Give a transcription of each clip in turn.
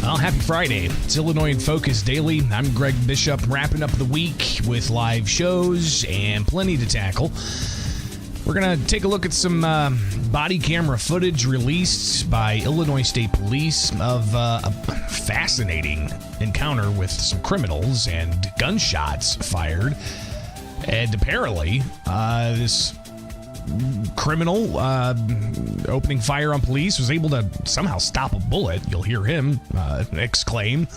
Well, happy Friday. It's Illinois in Focus Daily. I'm Greg Bishop, wrapping up the week with live shows and plenty to tackle. We're going to take a look at some body camera footage released by Illinois State Police of a fascinating encounter with some criminals and gunshots fired. And apparently, this criminal opening fire on police was able to somehow stop a bullet. You'll hear him exclaim.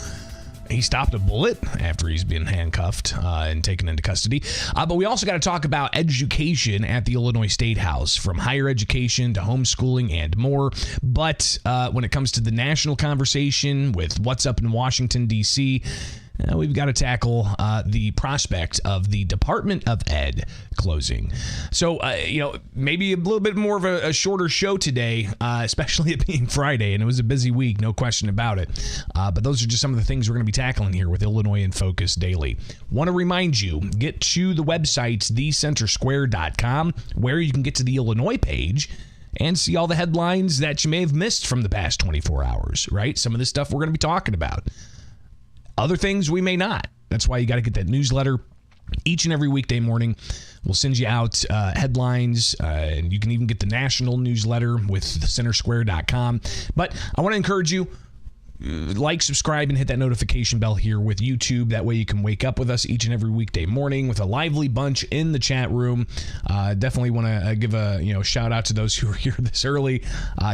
He stopped a bullet after he's been handcuffed and taken into custody. But we also got to talk about education at the Illinois State House, from higher education to homeschooling and more. But when it comes to the national conversation with what's up in Washington, D.C., we've got to tackle the prospect of the Department of Ed closing. So, maybe a little bit more of a shorter show today, especially it being Friday, and it was a busy week, no question about it. But those are just some of the things we're going to be tackling here with Illinois in Focus Daily. Want to remind you, get to the website, thecentersquare.com, where you can get to the Illinois page and see all the headlines that you may have missed from the past 24 hours, right? Some of the stuff we're going to be talking about. Other things we may not. That's why you got to get that newsletter each and every weekday morning. We'll send you out headlines, and you can even get the national newsletter with thecentersquare.com. But I want to encourage you, like, subscribe, and hit that notification bell here with YouTube. That way you can wake up with us each and every weekday morning with a lively bunch in the chat room. Definitely want to give a shout out to those who are here this early.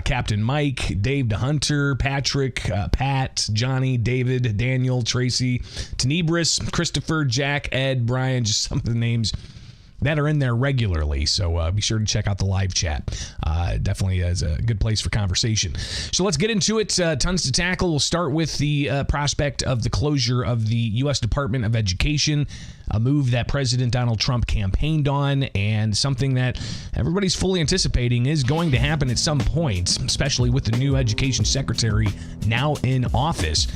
Captain Mike, Dave DeHunter, Patrick, Pat, Johnny, David, Daniel, Tracy, Tenebris, Christopher, Jack, Ed, Brian, just some of the names that are in there regularly. So be sure to check out the live chat. Definitely is a good place for conversation. So let's get into it. Tons to tackle. We'll start with the prospect of the closure of the U.S. Department of Education, a move that President Donald Trump campaigned on, and something that everybody's fully anticipating is going to happen at some point, especially with the new education secretary now in office.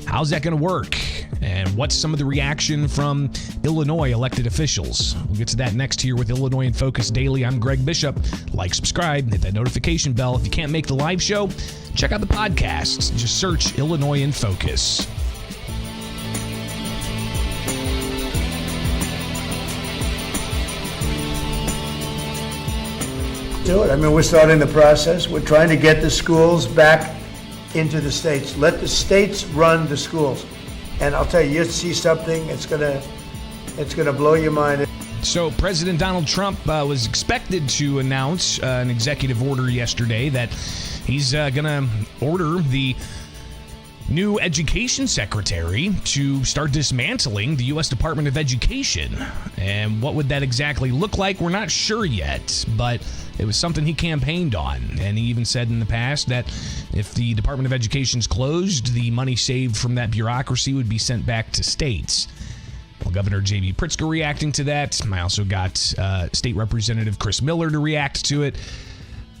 How's that going to work? And what's some of the reaction from Illinois elected officials? We'll get to that next here with Illinois in Focus Daily. I'm Greg Bishop. Like, subscribe, hit that notification bell. If you can't make the live show, check out the podcast. Just search Illinois in Focus. Do it. I mean, we're starting the process. We're trying to get the schools back into the states. Let the states run the schools. And I'll tell you, you'll see something, it's gonna blow your mind. So President Donald Trump was expected to announce an executive order yesterday that he's going to order the new education secretary to start dismantling the U.S. Department of Education. And what would that exactly look like? We're not sure yet, but it was something he campaigned on. And he even said in the past that if the Department of Education's closed, the money saved from that bureaucracy would be sent back to states. Well, Governor J.B. Pritzker reacting to that. I also got State Representative Chris Miller to react to it.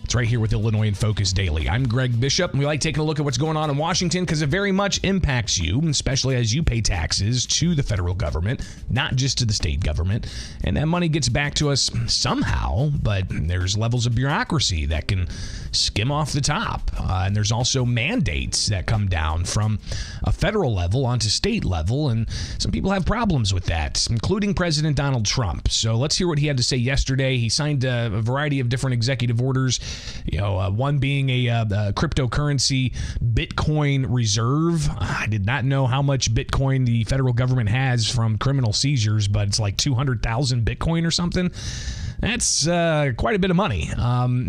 It's right here with Illinois in Focus Daily. I'm Greg Bishop, and we like taking a look at what's going on in Washington because it very much impacts you, especially as you pay taxes to the federal government, not just to the state government. And that money gets back to us somehow, but there's levels of bureaucracy that can skim off the top. And there's also mandates that come down from a federal level onto state level, and some people have problems with that, including President Donald Trump. So let's hear what he had to say yesterday. He signed a variety of different executive orders One being a cryptocurrency Bitcoin reserve. I did not know how much Bitcoin the federal government has from criminal seizures, but it's like 200,000 Bitcoin or something. That's quite a bit of money,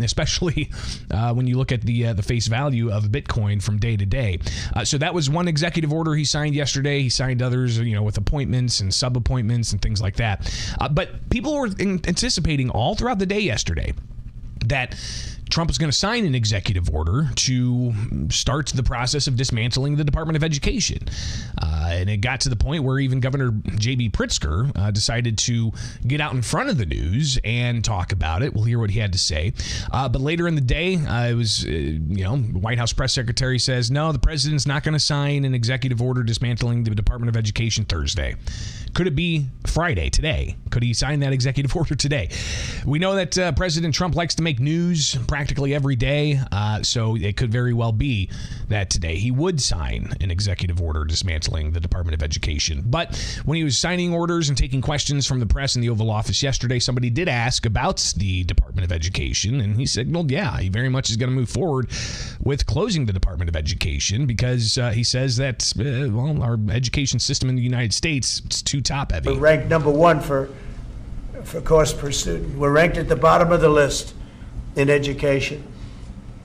especially when you look at the face value of Bitcoin from day to day. So that was one executive order he signed yesterday. He signed others, with appointments and sub-appointments and things like that. But people were anticipating all throughout the day yesterday that Trump was going to sign an executive order to start the process of dismantling the Department of Education. And it got to the point where even Governor J.B. Pritzker decided to get out in front of the news and talk about it. We'll hear what he had to say. But later in the day, it was, White House press secretary says, no, the president's not going to sign an executive order dismantling the Department of Education Thursday. Could it be Friday, today? Could he sign that executive order today? We know that President Trump likes to make news practically every day, so it could very well be that today he would sign an executive order dismantling the Department of Education. But when he was signing orders and taking questions from the press in the Oval Office yesterday, somebody did ask about the Department of Education, and he signaled, he very much is going to move forward with closing the Department of Education because he says that, our education system in the United States, it's too top heavy. We're ranked number one for cost per student. We're ranked at the bottom of the list in education.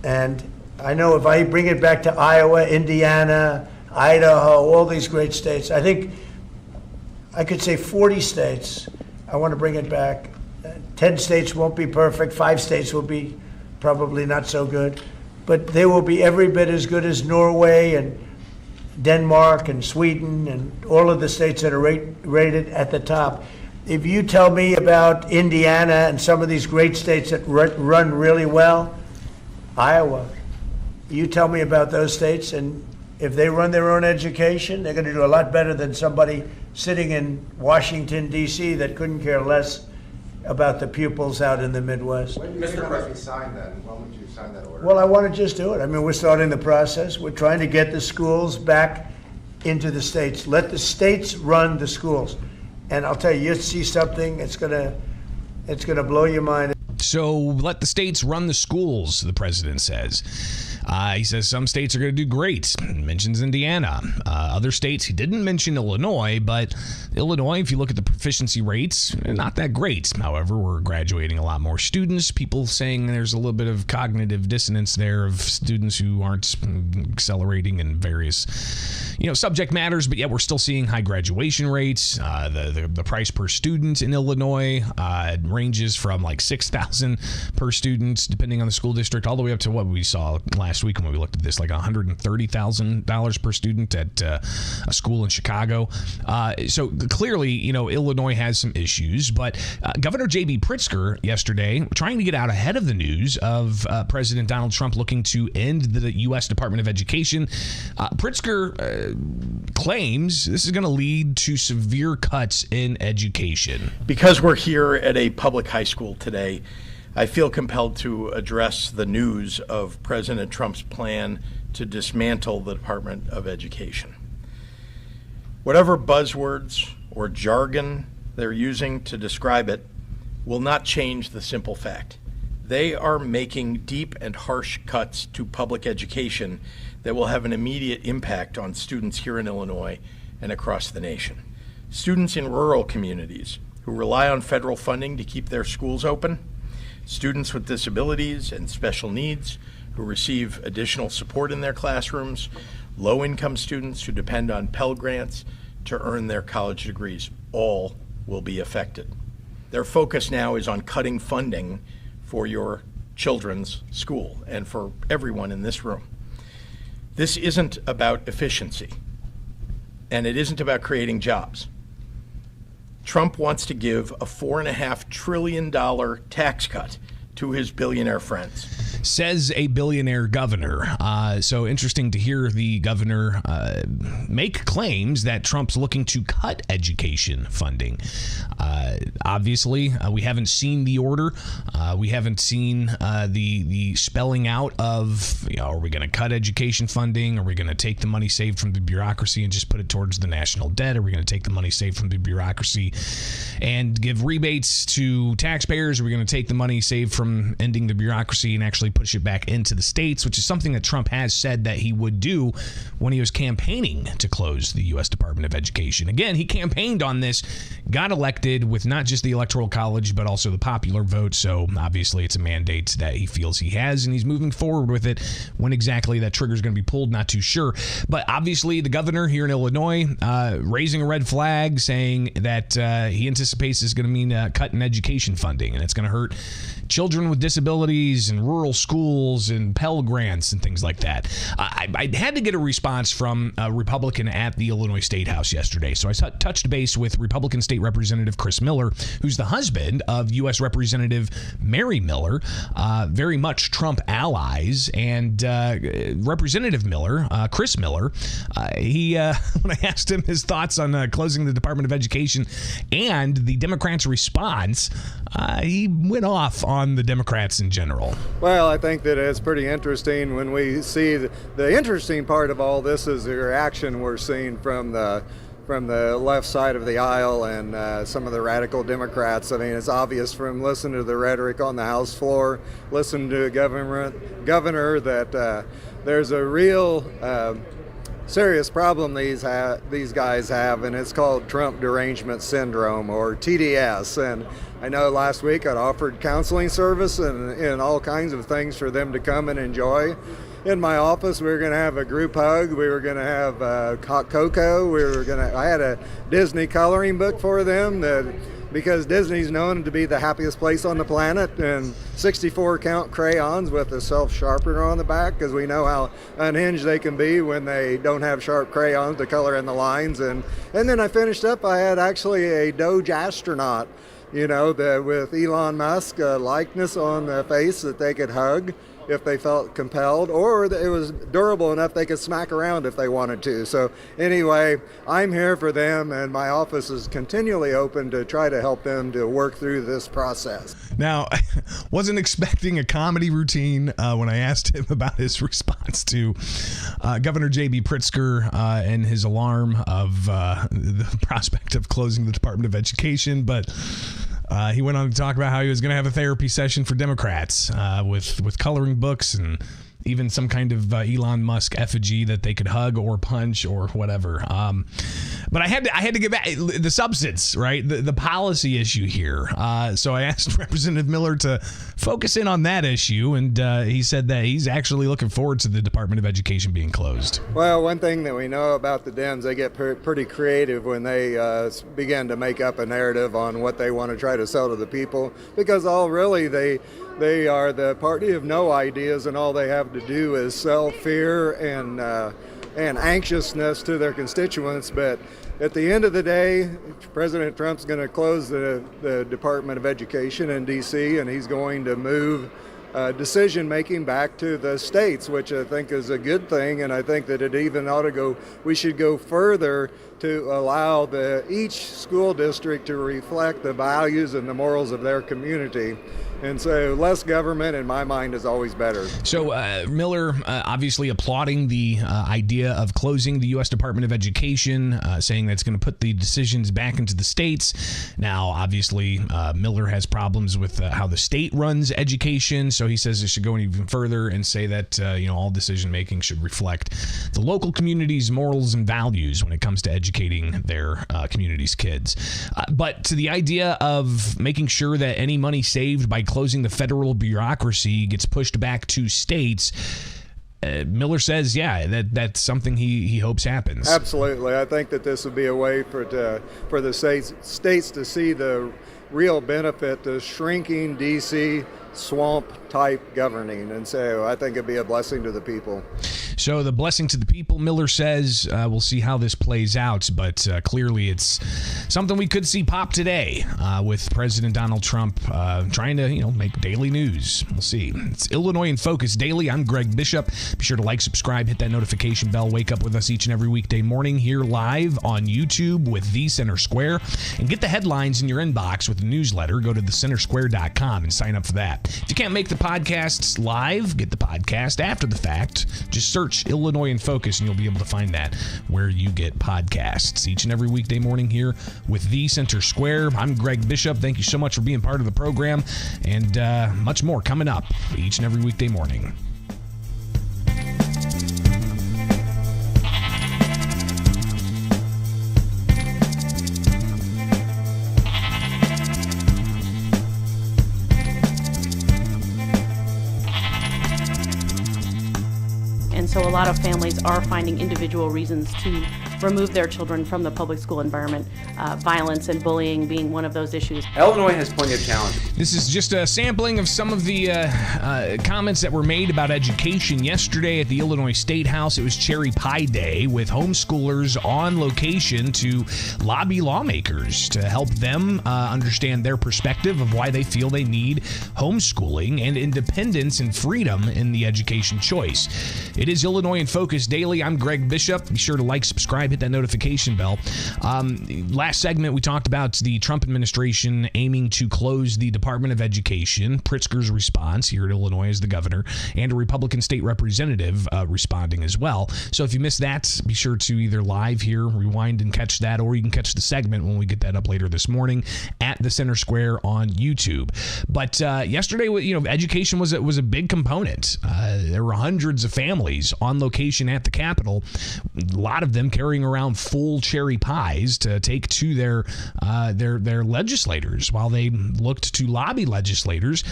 And I know if I bring it back to Iowa, Indiana, Idaho, all these great states, I think I could say 40 states. I want to bring it back. 10 states won't be perfect. 5 states will be probably not so good. But they will be every bit as good as Norway and Denmark and Sweden and all of the states that are rated at the top. If you tell me about Indiana and some of these great states that run really well, Iowa, you tell me about those states, and if they run their own education, they're going to do a lot better than somebody sitting in Washington, D.C. that couldn't care less about the pupils out in the Midwest. When Mr. President signed that, when would you sign that order? Well, I want to just do it. I mean, we're starting the process. We're trying to get the schools back into the states. Let the states run the schools. And I'll tell you, you'll see something, it's gonna blow your mind. So let the states run the schools, the president says. He says some states are going to do great. He mentions Indiana. Other states, he didn't mention Illinois, but Illinois, if you look at the proficiency rates, not that great. However, we're graduating a lot more students. People saying there's a little bit of cognitive dissonance there of students who aren't accelerating in various, subject matters, but yet we're still seeing high graduation rates. The price per student in Illinois ranges from like $6,000 per student, depending on the school district, all the way up to what we saw last week when we looked at this, like $130,000 per student at a school in Chicago. So clearly, Illinois has some issues, but Governor J.B. Pritzker yesterday trying to get out ahead of the news of President Donald Trump looking to end the U.S. Department of Education. Pritzker claims this is going to lead to severe cuts in education. Because we're here at a public high school today, I feel compelled to address the news of President Trump's plan to dismantle the Department of Education. Whatever buzzwords or jargon they're using to describe it will not change the simple fact. They are making deep and harsh cuts to public education that will have an immediate impact on students here in Illinois and across the nation. Students in rural communities who rely on federal funding to keep their schools open, students with disabilities and special needs who receive additional support in their classrooms, low-income students who depend on Pell Grants to earn their college degrees, all will be affected. Their focus now is on cutting funding for your children's school and for everyone in this room. This isn't about efficiency, and it isn't about creating jobs. Trump wants to give a $4.5 trillion tax cut to his billionaire friends. Says a billionaire governor. So interesting to hear the governor make claims that Trump's looking to cut education funding. Obviously, we haven't seen the order. We haven't seen the spelling out of, are we going to cut education funding? Are we going to take the money saved from the bureaucracy and just put it towards the national debt? Are we going to take the money saved from the bureaucracy and give rebates to taxpayers? Are we going to take the money saved from from ending the bureaucracy and actually push it back into the states, which is something that Trump has said that he would do when he was campaigning to close the U.S. Department of Education. Again, he campaigned on this, got elected with not just the Electoral College, but also the popular vote. So obviously it's a mandate that he feels he has, and he's moving forward with it. When exactly that trigger is going to be pulled, not too sure. But obviously the governor here in Illinois raising a red flag, saying that he anticipates is going to mean a cut in education funding, and it's going to hurt children with disabilities and rural schools and Pell Grants and things like that. I had to get a response from a Republican at the Illinois State House yesterday. So I touched base with Republican State Representative Chris Miller, who's the husband of U.S. Representative Mary Miller, very much Trump allies. And Representative Miller, Chris Miller, he when I asked him his thoughts on closing the Department of Education and the Democrats' response, he went off on the Democrats in general. Well, I think that it's pretty interesting when we see the interesting part of all this is the reaction we're seeing from the left side of the aisle and some of the radical Democrats. I mean, it's obvious from listening to the rhetoric on the House floor, listening to a governor that there's a real serious problem these guys have, and it's called Trump derangement syndrome, or TDS. And I know last week I'd offered counseling service and all kinds of things for them to come and enjoy. In my office, we were going to have a group hug. We were going to have hot cocoa. I had a Disney coloring book for them because Disney's known to be the happiest place on the planet, and 64 count crayons with a self-sharpener on the back, because we know how unhinged they can be when they don't have sharp crayons to color in the lines. And then I finished up, I had actually a Doge astronaut, with Elon Musk likeness on the face that they could hug if they felt compelled, or it was durable enough they could smack around if they wanted to. So anyway, I'm here for them, and my office is continually open to try to help them to work through this process. Now, I wasn't expecting a comedy routine when I asked him about his response to Governor J.B. Pritzker and his alarm of the prospect of closing the Department of Education, but he went on to talk about how he was going to have a therapy session for Democrats with coloring books and even some kind of Elon Musk effigy that they could hug or punch or whatever. But I had to get back the substance, right? The policy issue here. So I asked Representative Miller to focus in on that issue, and he said that he's actually looking forward to the Department of Education being closed. Well, one thing that we know about the Dems, they get pretty creative when they begin to make up a narrative on what they want to try to sell to the people, because they are the party of no ideas, and all they have to do is sell fear and anxiousness to their constituents. But at the end of the day, President Trump's going to close the Department of Education in D.C., and he's going to move decision-making back to the states, which I think is a good thing. And I think that it even we should go further to allow each school district to reflect the values and the morals of their community. And so less government, in my mind, is always better. So Miller obviously applauding the idea of closing the U.S. Department of Education, saying that's going to put the decisions back into the states. Now, obviously, Miller has problems with how the state runs education, so he says it should go even further and say that all decision-making should reflect the local community's morals and values when it comes to educating their community's kids. But to the idea of making sure that any money saved by closing the federal bureaucracy gets pushed back to states, Miller says, that's something he hopes happens. Absolutely. I think that this would be a way for the states to see the real benefit to shrinking D.C. swamp-type governing. And so I think it'd be a blessing to the people. So the blessing to the people, Miller says. We'll see how this plays out, but clearly it's something we could see pop today with President Donald Trump trying to, make daily news. We'll see. It's Illinois in Focus Daily. I'm Greg Bishop. Be sure to like, subscribe, hit that notification bell. Wake up with us each and every weekday morning here live on YouTube with The Center Square. And get the headlines in your inbox with the newsletter. Go to thecentersquare.com and sign up for that. that. If you can't make the podcasts live, get the podcast after the fact. Just search Illinois in Focus and you'll be able to find that where you get podcasts. Each and every weekday morning here with The Center Square. I'm Greg Bishop. Thank you so much for being part of the program, and much more coming up each and every weekday morning. And so a lot of families are finding individual reasons to remove their children from the public school environment, violence and bullying being one of those issues. Illinois has plenty of challenges. This is just a sampling of some of the comments that were made about education yesterday at the Illinois State House. It was Cherry Pie Day with homeschoolers on location to lobby lawmakers to help them understand their perspective of why they feel they need homeschooling and independence and freedom in the education choice. It is Illinois in Focus Daily. I'm Greg Bishop. Be sure to like, subscribe, hit that notification bell. Last segment, we talked about the Trump administration aiming to close the Department of Education, Pritzker's response here at Illinois as the governor, and a Republican state representative responding as well. So if you missed that, be sure to either live here, rewind and catch that, or you can catch the segment when we get that up later this morning at the Center Square on YouTube. But yesterday, education was a big component. There were hundreds of families on location at the Capitol, a lot of them carrying around full cherry pies to take to their legislators while they looked to lobby legislators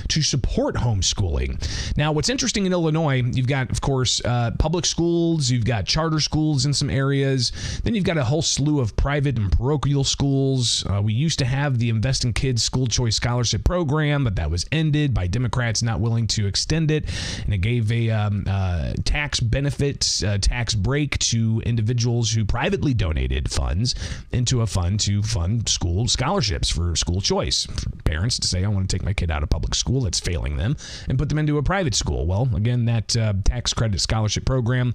to support homeschooling. Now, what's interesting in Illinois, you've got, of course, public schools, you've got charter schools in some areas, then you've got a whole slew of private and parochial schools. We used to have the Invest in Kids School Choice Scholarship Program, but that was ended by Democrats not willing to extend it, and it gave a tax benefit, tax break to individuals who privately donated funds into a fund to fund school scholarships for school choice. For parents to say, I want to take my kid out of public school that's failing them and put them into a private school. Well, again, that tax credit scholarship program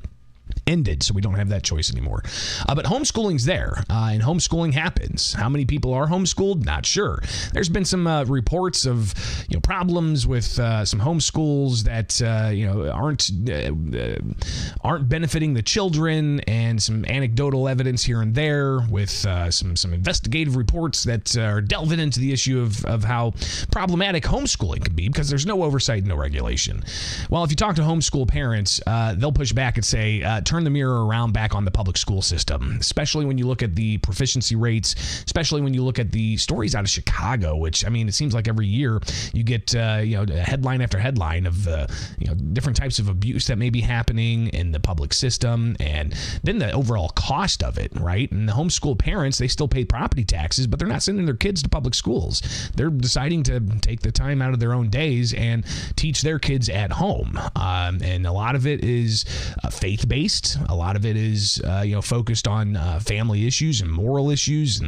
ended, so we don't have that choice anymore. But homeschooling's there, and homeschooling happens. How many people are homeschooled? Not sure. There's been some reports of problems with some homeschools that aren't benefiting the children, and some anecdotal evidence here and there with some investigative reports that are delving into the issue of how problematic homeschooling can be because there's no oversight, no regulation. Well, if you talk to homeschool parents, they'll push back and say, turn the mirror around back on the public school system, especially when you look at the proficiency rates, especially when you look at the stories out of Chicago, which, it seems like every year you get, headline after headline of, different types of abuse that may be happening in the public system, and then the overall cost of it, right? And the homeschool parents, they still pay property taxes, but they're not sending their kids to public schools. They're deciding to take the time out of their own days and teach their kids at home. And a lot of it is faith-based. A lot of it is, focused on family issues and moral issues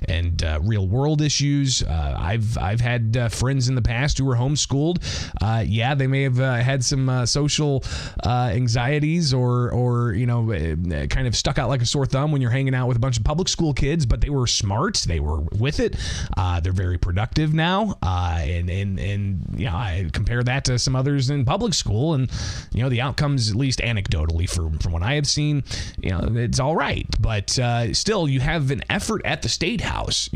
and real world issues. I've had friends in the past who were homeschooled. They may have had some social anxieties or kind of stuck out like a sore thumb when you're hanging out with a bunch of public school kids, but they were smart. They were with it. They're very productive now. I compare that to some others in public school, and the outcomes, at least anecdotally from what I have seen, it's all right. But still, you have an effort at the State House.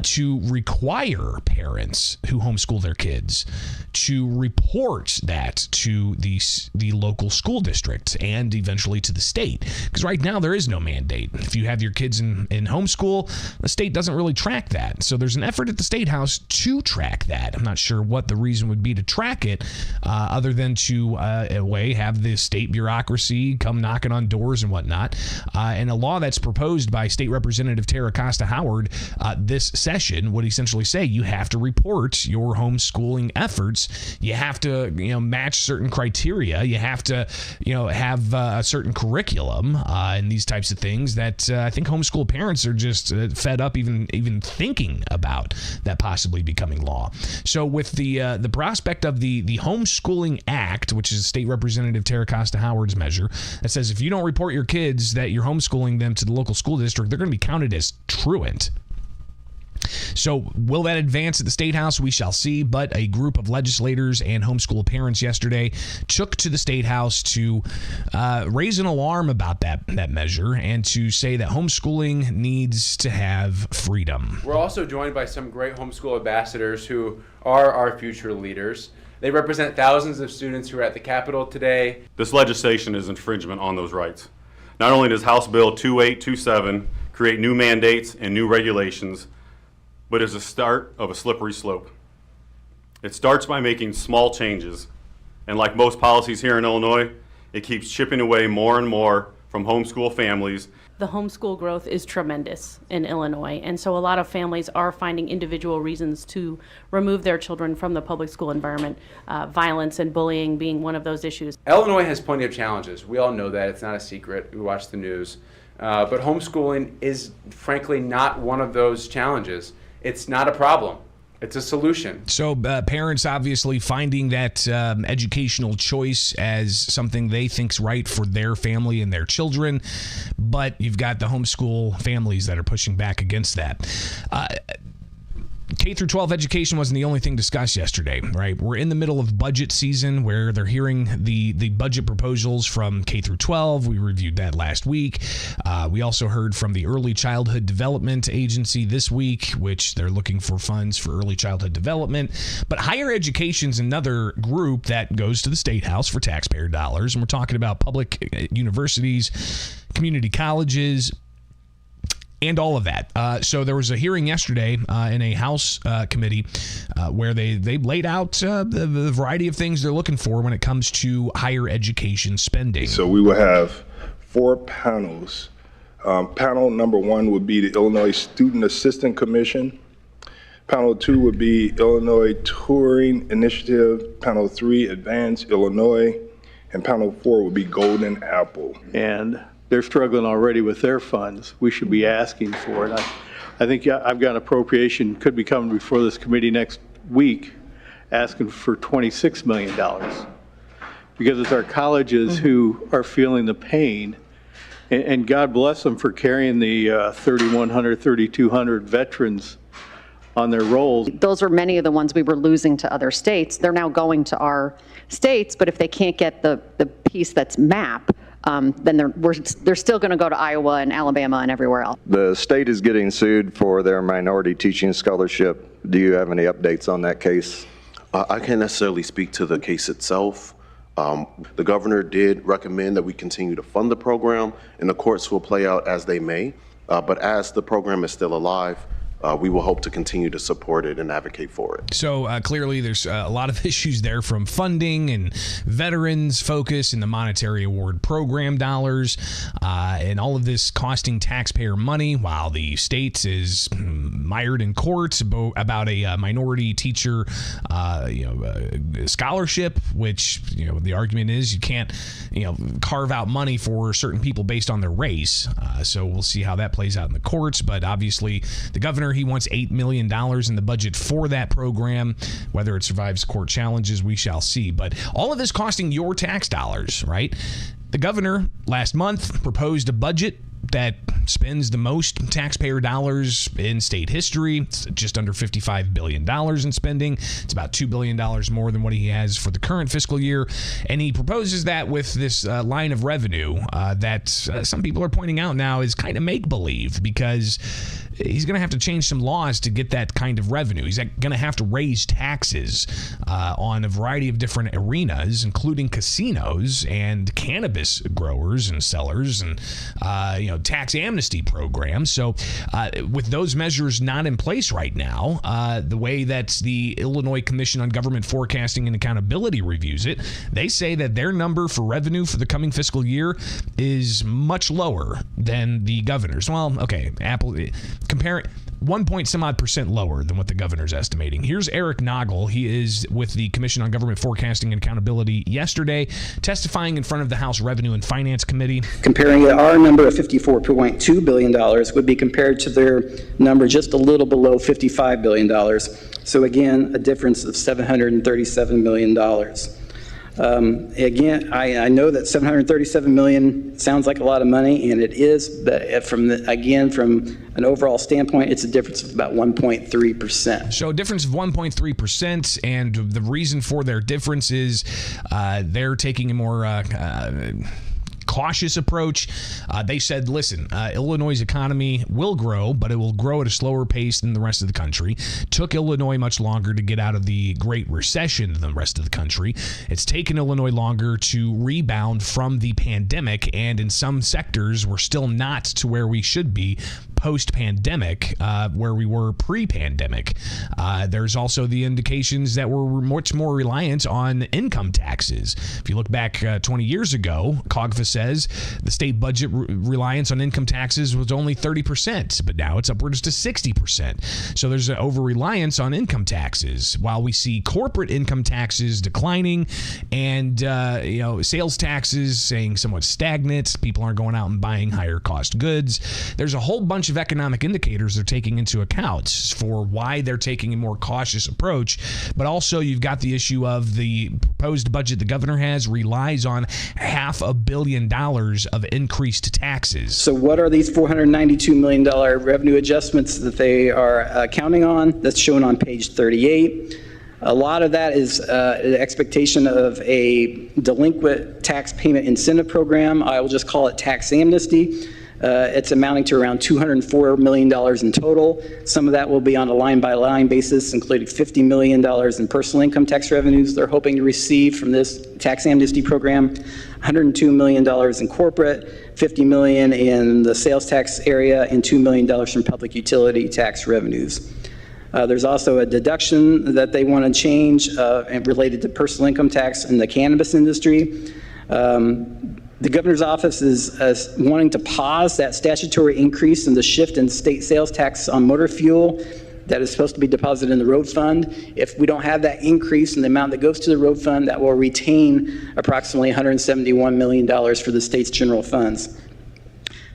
To require parents who homeschool their kids to report that to the local school district and eventually to the state. Because right now there is no mandate. If you have your kids in homeschool, the state doesn't really track that. So there's an effort at the State House to track that. I'm not sure what the reason would be to track it, other than to, have the state bureaucracy come knocking on doors and whatnot. And a law that's proposed by State Representative Tara Costa Howard this session would essentially say you have to report your homeschooling efforts. You have to, match certain criteria. You have to, have a certain curriculum and these types of things that I think homeschool parents are just fed up even thinking about that possibly becoming law. So with the prospect of the Homeschooling Act, which is State Representative Tara Costa Howard's measure, that says if you don't report your kids that you're homeschooling them to the local school district, they're going to be counted as truant. So will that advance at the State House? We shall see. But a group of legislators and homeschool parents yesterday took to the State House to raise an alarm about that measure and to say that homeschooling needs to have freedom. We're also joined by some great homeschool ambassadors who are our future leaders. They represent thousands of students who are at the Capitol today. This legislation is infringement on those rights. Not only does House Bill 2827 create new mandates and new regulations, but is a start of a slippery slope. It starts by making small changes, and like most policies here in Illinois, it keeps chipping away more and more from homeschool families. The homeschool growth is tremendous in Illinois, and so a lot of families are finding individual reasons to remove their children from the public school environment, violence and bullying being one of those issues. Illinois has plenty of challenges. We all know that. It's not a secret. We watch the news. But homeschooling is frankly not one of those challenges. It's not a problem. It's a solution. So parents obviously finding that educational choice as something they think's right for their family and their children, but you've got the homeschool families that are pushing back against that. K through 12 education wasn't the only thing discussed yesterday, right? We're in the middle of budget season where they're hearing the budget proposals from K through 12. We reviewed that last week. We also heard from the Early Childhood Development Agency this week, which they're looking for funds for early childhood development. But higher education's another group that goes to the State House for taxpayer dollars. And we're talking about public universities, community colleges, and all of that. So there was a hearing yesterday in a House committee where they laid out the variety of things they're looking for when it comes to higher education spending. So we will have 4 panels. Panel number 1 would be the Illinois Student Assistance Commission. Panel 2 would be Illinois Touring Initiative. Panel 3, Advance Illinois. And panel 4 would be Golden Apple. And they're struggling already with their funds. We should be asking for it. I think I've got an appropriation, could be coming before this committee next week, asking for $26 million. Because it's our colleges who are feeling the pain, and God bless them for carrying the 3,100, 3,200 veterans on their rolls. Those are many of the ones we were losing to other states. They're now going to our states, but if they can't get the piece that's MAP, then they're still going to go to Iowa and Alabama and everywhere else. The state is getting sued for their minority teaching scholarship. Do you have any updates on that case? I can't necessarily speak to the case itself. The governor did recommend that we continue to fund the program, and the courts will play out as they may. But as the program is still alive, we will hope to continue to support it and advocate for it. So clearly there's a lot of issues there, from funding and veterans focus and the monetary award program dollars, and all of this costing taxpayer money, while the state is mired in courts about a minority teacher scholarship, which the argument is you can't carve out money for certain people based on their race. So we'll see how that plays out in the courts. But obviously the governor, he wants $8 million in the budget for that program. Whether it survives court challenges, we shall see. But all of this costing your tax dollars, right? The governor last month proposed a budget that spends the most taxpayer dollars in state history. It's just under $55 billion in spending. It's about $2 billion more than what he has for the current fiscal year. And he proposes that with this line of revenue that some people are pointing out now is kind of make-believe, because he's going to have to change some laws to get that kind of revenue. He's going to have to raise taxes on a variety of different arenas, including casinos and cannabis growers and sellers and tax amnesty programs. So with those measures not in place right now, the way that the Illinois Commission on Government Forecasting and Accountability reviews it, they say that their number for revenue for the coming fiscal year is much lower than the governor's. Well, okay, compare 1% lower than what the governor's estimating. Here's Eric Noggle. He is with the Commission on Government Forecasting and Accountability yesterday, testifying in front of the House Revenue and Finance Committee. Comparing our number of $54.2 billion would be compared to their number just a little below $55 billion. So again, a difference of $737 million. Again, I know that $737 million sounds like a lot of money, and it is, but from an overall standpoint, it's a difference of about 1.3%. So a difference of 1.3%, and the reason for their difference is they're taking a more cautious approach. They said, listen, Illinois' economy will grow, but it will grow at a slower pace than the rest of the country. Took Illinois much longer to get out of the Great Recession than the rest of the country. It's taken Illinois longer to rebound from the pandemic, and in some sectors, we're still not to where we should be post-pandemic, where we were pre-pandemic. There's also the indications that we're much more reliant on income taxes. If you look back 20 years ago, COGFA says the state budget reliance on income taxes was only 30%, but now it's upwards to 60%. So there's an over-reliance on income taxes, while we see corporate income taxes declining and sales taxes staying somewhat stagnant. People aren't going out and buying higher cost goods. There's a whole bunch of economic indicators they're taking into account for why they're taking a more cautious approach. But also you've got the issue of the proposed budget the governor has relies on $500 million of increased taxes. So what are these $492 million revenue adjustments that they are counting on? That's shown on page 38. A lot of that is the expectation of a delinquent tax payment incentive program. I will just call it tax amnesty. It's amounting to around $204 million in total. Some of that will be on a line-by-line basis, including $50 million in personal income tax revenues they're hoping to receive from this tax amnesty program, $102 million in corporate, $50 million in the sales tax area, and $2 million from public utility tax revenues. There's also a deduction that they want to change related to personal income tax in the cannabis industry. The governor's office is wanting to pause that statutory increase in the shift in state sales tax on motor fuel that is supposed to be deposited in the road fund. If we don't have that increase in the amount that goes to the road fund, that will retain approximately $171 million for the state's general funds.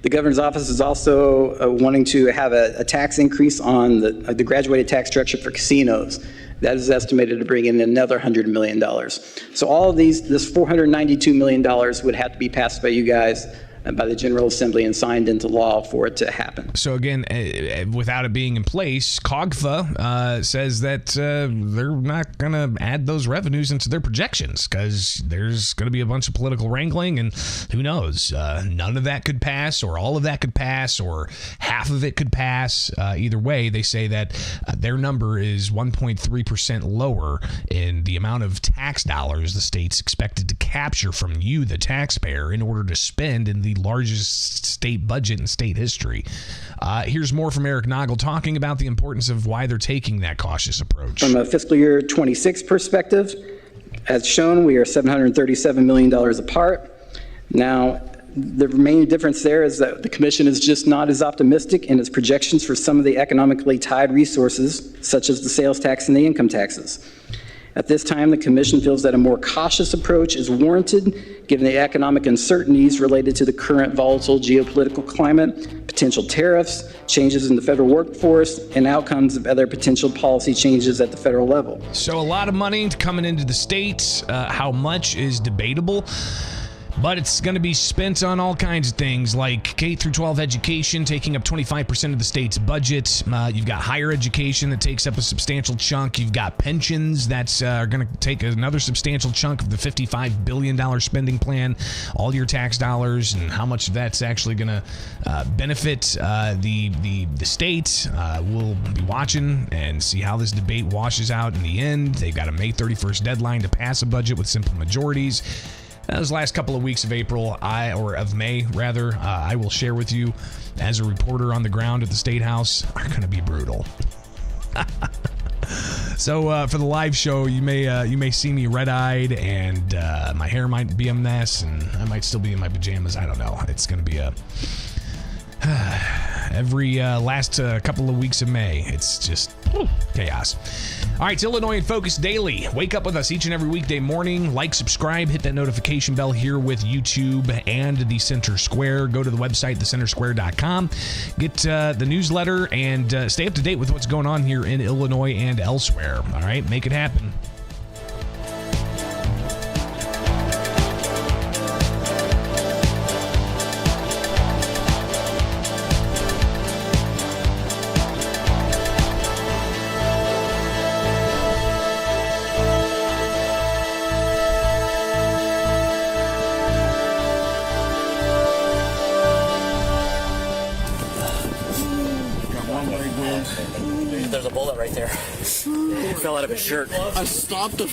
The governor's office is also wanting to have a tax increase on the graduated tax structure for casinos. That is estimated to bring in another $100 million. So all of this $492 million would have to be passed by you guys by the General Assembly and signed into law for it to happen. So again, without it being in place, COGFA says that they're not going to add those revenues into their projections because there's going to be a bunch of political wrangling, and who knows, none of that could pass, or all of that could pass, or half of it could pass. Either way, they say that their number is 1.3% lower in the amount of tax dollars the state's expected to capture from you, the taxpayer, in order to spend in the largest state budget in state history. Here's more from Eric Noggle talking about the importance of why they're taking that cautious approach. From a fiscal year 26 perspective, as shown, we are $737 million apart. Now, the main difference there is that the commission is just not as optimistic in its projections for some of the economically tied resources, such as the sales tax and the income taxes. At this time, the commission feels that a more cautious approach is warranted given the economic uncertainties related to the current volatile geopolitical climate, potential tariffs, changes in the federal workforce, and outcomes of other potential policy changes at the federal level. So a lot of money coming into the state. How much is debatable? But it's going to be spent on all kinds of things like K through 12 education, taking up 25% of the state's budget. You've got higher education that takes up a substantial chunk. You've got pensions that are going to take another substantial chunk of the $55 billion spending plan. All your tax dollars and how much of that's actually going to benefit the state. We'll be watching and see how this debate washes out in the end. They've got a May 31st deadline to pass a budget with simple majorities. Those last couple of weeks of April, of May, I will share with you as a reporter on the ground at the State House, are going to be brutal. So for the live show, you may see me red-eyed, and my hair might be a mess, and I might still be in my pajamas. I don't know. It's going to be every last couple of weeks of May. It's just chaos. All right, it's Illinois in Focus Daily. Wake up with us each and every weekday morning. Like, subscribe, hit that notification bell here with YouTube and the Center Square. Go to the website, thecentersquare.com. Get the newsletter and stay up to date with what's going on here in Illinois and elsewhere. All right, make it happen. a bullet right there. It fell out of his shirt. I stopped the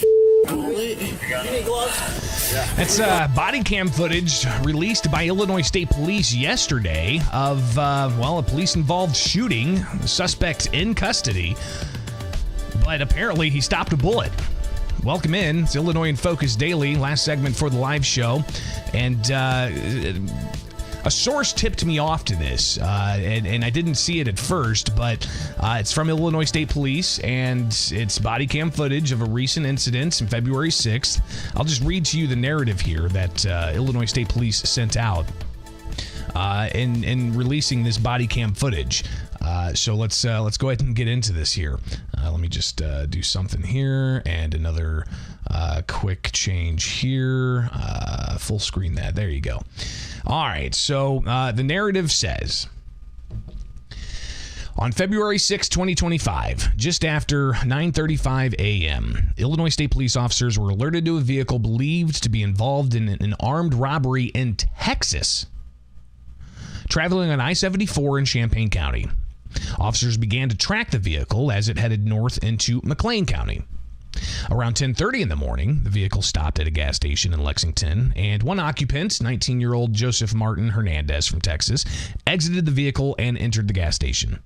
bullet. You need gloves? Yeah. That's body cam footage released by Illinois State Police yesterday of, a police-involved shooting. The suspect in custody, but apparently he stopped a bullet. Welcome in. It's Illinois in Focus Daily, last segment for the live show. And a source tipped me off to this, and I didn't see it at first, but it's from Illinois State Police, and it's body cam footage of a recent incident on February 6th. I'll just read to you the narrative here that Illinois State Police sent out in releasing this body cam footage. So let's go ahead and get into this here. Let me just do something here, and another quick change here. Full screen that. There you go. All right, so the narrative says, on February 6, 2025, just after 9:35 a.m., Illinois State Police officers were alerted to a vehicle believed to be involved in an armed robbery in Texas, traveling on I-74 in Champaign County. Officers began to track the vehicle as it headed north into McLean County. Around 10:30 in the morning, the vehicle stopped at a gas station in Lexington, and one occupant, 19-year-old Joseph Martin Hernandez from Texas, exited the vehicle and entered the gas station.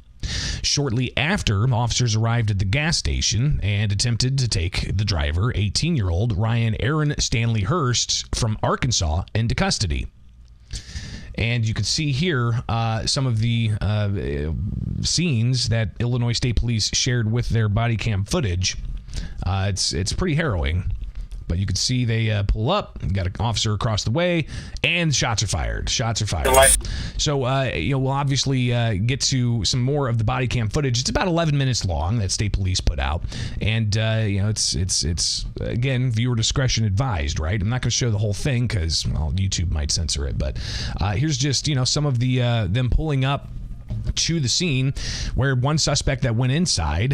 Shortly after, officers arrived at the gas station and attempted to take the driver, 18-year-old Ryan Aaron Stanley Hurst from Arkansas, into custody. And you can see here some of the scenes that Illinois State Police shared with their body cam footage. It's pretty harrowing, but you can see they pull up, got an officer across the way, and shots are fired. So we'll obviously get to some more of the body cam footage. It's about 11 minutes long that State Police put out, and it's again, viewer discretion advised. Right? I'm not going to show the whole thing because YouTube might censor it, but here's just some of the them pulling up to the scene where one suspect that went inside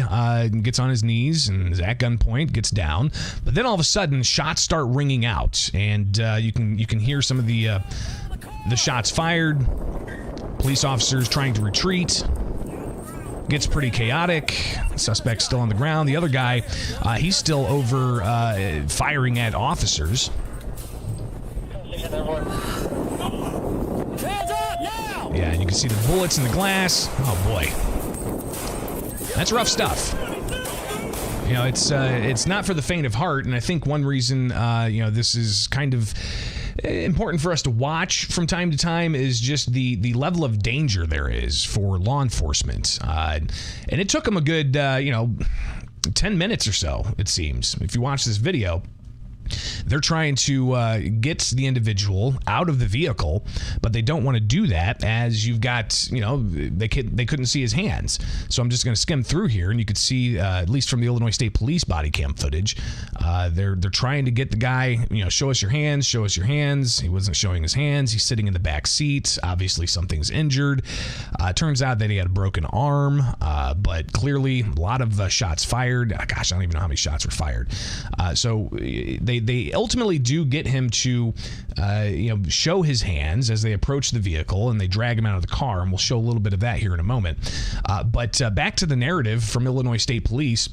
gets on his knees and is at gunpoint, gets down, but then all of a sudden shots start ringing out, and you can hear some of the shots fired. Police officers trying to retreat. Gets pretty chaotic. The suspect's still on the ground. The other guy, he's still over firing at officers. Yeah, and you can see the bullets in the glass. Oh boy, that's rough stuff. It's not for the faint of heart, and I think one reason this is kind of important for us to watch from time to time is just the level of danger there is for law enforcement. And it took them a good 10 minutes or so, it seems. If you watch this video, they're trying to get the individual out of the vehicle, but they don't want to do that as you've got, they couldn't see his hands. So I'm just going to skim through here, and you could see, at least from the Illinois State Police body cam footage, they're trying to get the guy, show us your hands, show us your hands. He wasn't showing his hands. He's sitting in the back seat. Obviously something's injured. Turns out that he had a broken arm, but clearly a lot of shots fired. Gosh, I don't even know how many shots were fired. So they ultimately do get him to show his hands as they approach the vehicle, and they drag him out of the car, and we'll show a little bit of that here in a moment. But back to the narrative from Illinois State Police.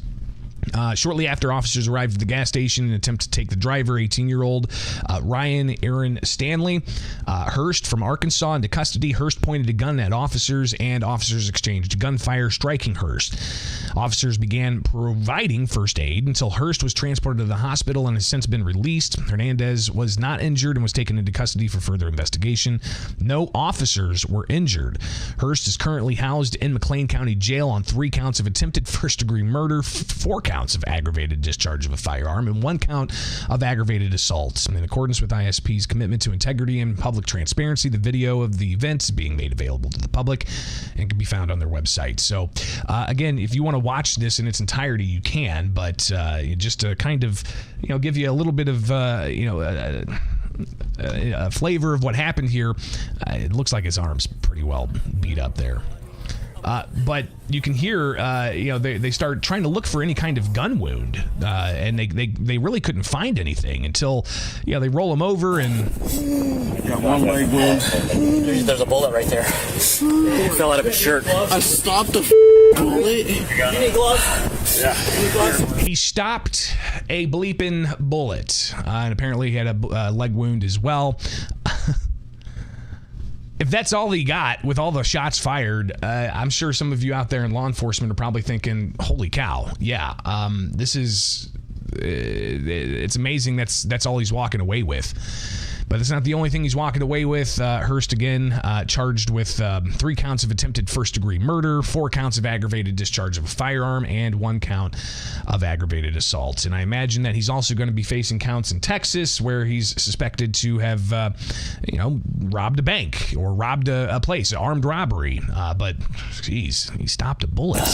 Shortly after officers arrived at the gas station in an attempt to take the driver, 18-year-old Ryan Aaron Stanley Hurst from Arkansas, into custody. Hurst pointed a gun at officers, and officers exchanged gunfire, striking Hurst. Officers began providing first aid until Hurst was transported to the hospital and has since been released. Hernandez was not injured and was taken into custody for further investigation. No officers were injured. Hurst is currently housed in McLean County Jail on 3 counts of attempted first-degree murder, 4 counts of aggravated discharge of a firearm, and 1 count of aggravated assault. In accordance with ISP's commitment to integrity and public transparency, the video of the event is being made available to the public and can be found on their website. So, again, if you want to watch this in its entirety, you can, but just to kind of, give you a little bit of, a flavor of what happened here, it looks like his arm's pretty well beat up there. But you can hear, they start trying to look for any kind of gun wound, and they really couldn't find anything until, they roll him over and... Got one leg wound. There's a bullet right there. It fell out of his shirt. I stopped the bullet. You need gloves? Yeah. He stopped a bleeping bullet, and apparently he had a leg wound as well. If that's all he got with all the shots fired, I'm sure some of you out there in law enforcement are probably thinking, holy cow, yeah, this is, it's amazing that's all he's walking away with. But it's not the only thing he's walking away with. Hurst, again, charged with 3 counts of attempted first-degree murder, 4 counts of aggravated discharge of a firearm, and 1 count of aggravated assault. And I imagine that he's also going to be facing counts in Texas where he's suspected to have, robbed a bank or robbed a place, armed robbery. But, geez, he stopped a bullet.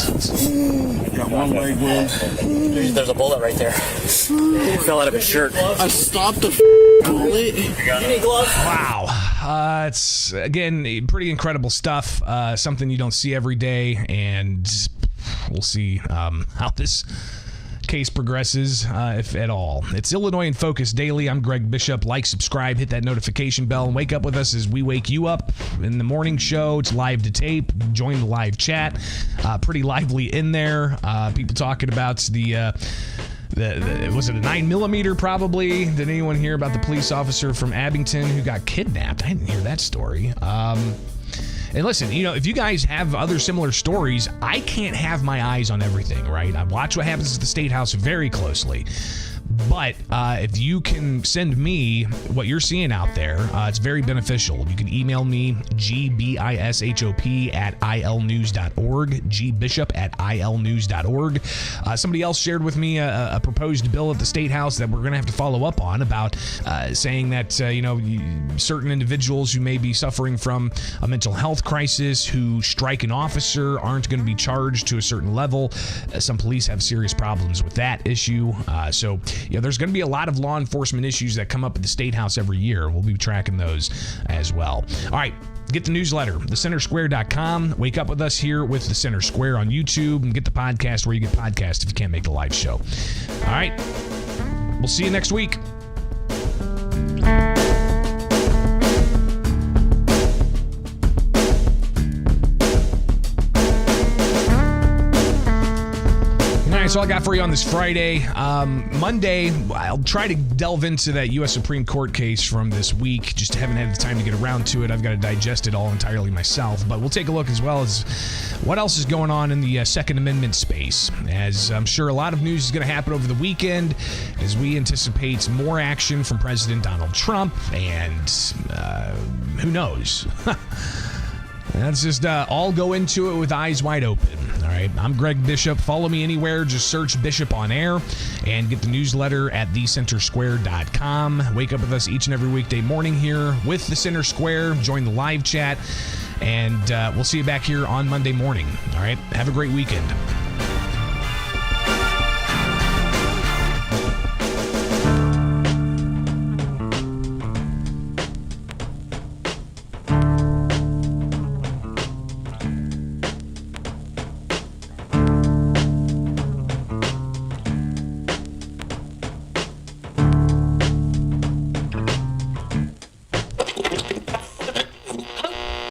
Got one leg wound. There's a bullet right there. It fell out of his shirt. I stopped the bullet. Wow. It's, again, pretty incredible stuff. Something you don't see every day, and we'll see how this case progresses, if at all. It's Illinois in Focus Daily. I'm Greg Bishop. Like, subscribe, hit that notification bell, and wake up with us as we wake you up in the morning show. It's live to tape. Join the live chat. Pretty lively in there. People talking about was it a 9mm probably? Did anyone hear about the police officer from Abington who got kidnapped? I didn't hear that story. And listen, if you guys have other similar stories, I can't have my eyes on everything, right? I watch what happens at the State House very closely. But if you can send me what you're seeing out there, it's very beneficial. You can email me, gbishop@ilnews.org, gbishop@ilnews.org. Somebody else shared with me a proposed bill at the State House that we're going to have to follow up on about saying that, certain individuals who may be suffering from a mental health crisis who strike an officer aren't going to be charged to a certain level. Some police have serious problems with that issue. So there's going to be a lot of law enforcement issues that come up at the State House every year. We'll be tracking those as well. All right, get the newsletter, thecentersquare.com. Wake up with us here with The Center Square on YouTube, and get the podcast where you get podcasts if you can't make the live show. All right, we'll see you next week. That's all I got for you on this Friday. Monday, I'll try to delve into that U.S. Supreme Court case from this week. Just haven't had the time to get around to it. I've got to digest it all entirely myself. But we'll take a look as well as what else is going on in the Second Amendment space, as I'm sure a lot of news is going to happen over the weekend as we anticipate more action from President Donald Trump, and who knows? Let's just all go into it with eyes wide open. All right, I'm Greg Bishop. Follow me anywhere. Just search Bishop on Air and get the newsletter at thecentersquare.com. Wake up with us each and every weekday morning here with the Center Square. Join the live chat, and we'll see you back here on Monday morning. All right, have a great weekend.